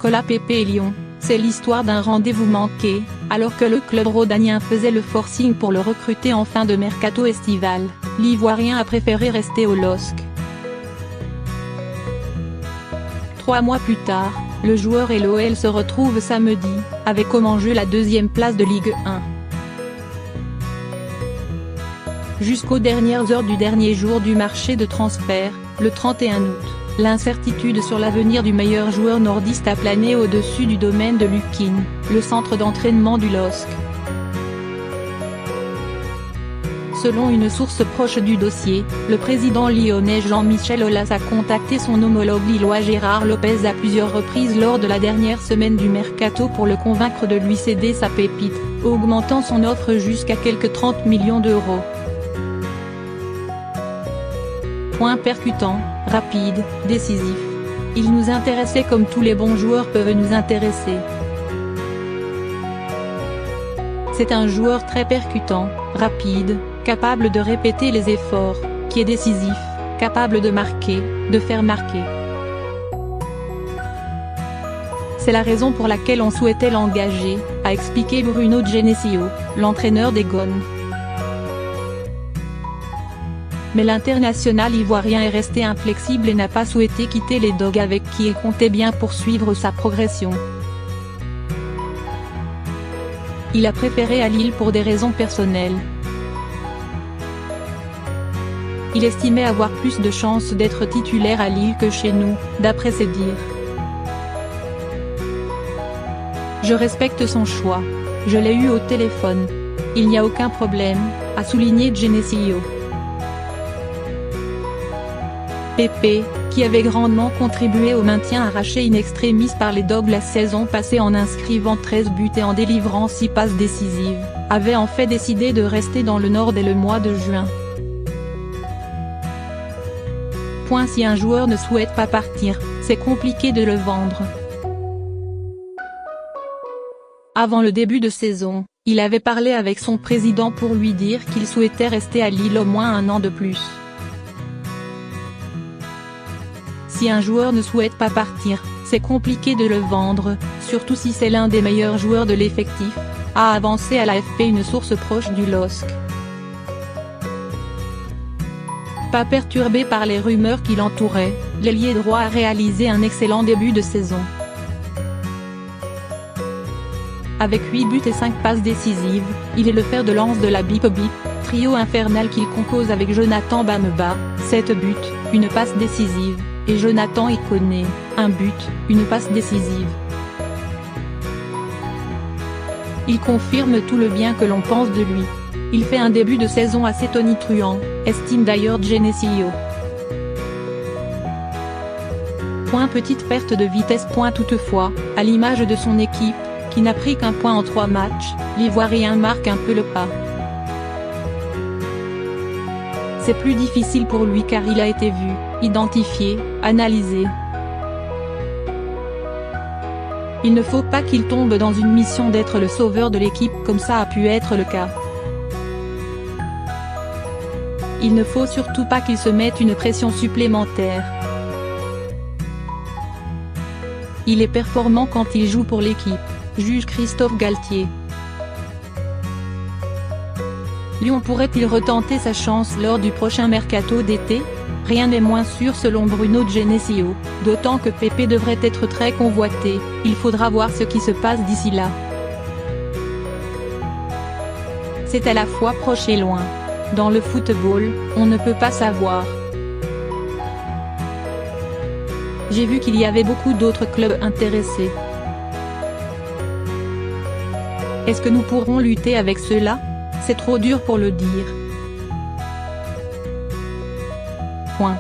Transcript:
Nicolas Pepe et Lyon, c'est l'histoire d'un rendez-vous manqué, alors que le club rhodanien faisait le forcing pour le recruter en fin de mercato estival, l'Ivoirien a préféré rester au LOSC. 3 mois plus tard, le joueur et l'OL se retrouvent samedi, avec comme enjeu la 2e place de Ligue 1. Jusqu'aux dernières heures du dernier jour du marché de transfert, le 31 août, l'incertitude sur l'avenir du meilleur joueur nordiste a plané au-dessus du domaine de Lukine, le centre d'entraînement du LOSC. Selon une source proche du dossier, le président lyonnais Jean-Michel Aulas a contacté son homologue lillois Gérard Lopez à plusieurs reprises lors de la dernière semaine du mercato pour le convaincre de lui céder sa pépite, augmentant son offre jusqu'à quelque 30 millions d'euros. Point percutant, rapide, décisif. Il nous intéressait comme tous les bons joueurs peuvent nous intéresser. C'est un joueur très percutant, rapide, capable de répéter les efforts, qui est décisif, capable de marquer, de faire marquer. C'est la raison pour laquelle on souhaitait l'engager, a expliqué Bruno Genesio, l'entraîneur des Gones. Mais l'international ivoirien est resté inflexible et n'a pas souhaité quitter les Dogs avec qui il comptait bien poursuivre sa progression. Il a préféré à Lille pour des raisons personnelles. Il estimait avoir plus de chances d'être titulaire à Lille que chez nous, d'après ses dires. Je respecte son choix. Je l'ai eu au téléphone. Il n'y a aucun problème, a souligné Genesio. Pepe, qui avait grandement contribué au maintien arraché in extremis par les Dogs la saison passée en inscrivant 13 buts et en délivrant 6 passes décisives, avait en fait décidé de rester dans le Nord dès le mois de juin. Si un joueur ne souhaite pas partir, c'est compliqué de le vendre. Avant le début de saison, il avait parlé avec son président pour lui dire qu'il souhaitait rester à Lille au moins 1 an de plus. Si un joueur ne souhaite pas partir, c'est compliqué de le vendre, surtout si c'est l'un des meilleurs joueurs de l'effectif, a avancé à l'AFP une source proche du LOSC. Pas perturbé par les rumeurs qui l'entouraient, l'ailier droit a réalisé un excellent début de saison. Avec 8 buts et 5 passes décisives, il est le fer de lance de la Bip Bip, trio infernal qu'il compose avec Jonathan Bameba, 7 buts, une passe décisive, et Jonathan Ikoné, 1 but, une passe décisive. Il confirme tout le bien que l'on pense de lui. Il fait un début de saison assez tonitruant, estime d'ailleurs Genesio. Petite perte de vitesse. Toutefois, à l'image de son équipe, qui n'a pris qu'1 point en 3 matchs, l'Ivoirien marque un peu le pas. C'est plus difficile pour lui car il a été vu, identifié, analysé. Il ne faut pas qu'il tombe dans une mission d'être le sauveur de l'équipe comme ça a pu être le cas. Il ne faut surtout pas qu'il se mette une pression supplémentaire. Il est performant quand il joue pour l'équipe, juge Christophe Galtier. Lyon pourrait-il retenter sa chance lors du prochain mercato d'été? Rien n'est moins sûr selon Bruno Genesio, d'autant que Pepe devrait être très convoité, il faudra voir ce qui se passe d'ici là. C'est à la fois proche et loin. Dans le football, on ne peut pas savoir. J'ai vu qu'il y avait beaucoup d'autres clubs intéressés. Est-ce que nous pourrons lutter avec cela? C'est trop dur pour le dire. Point.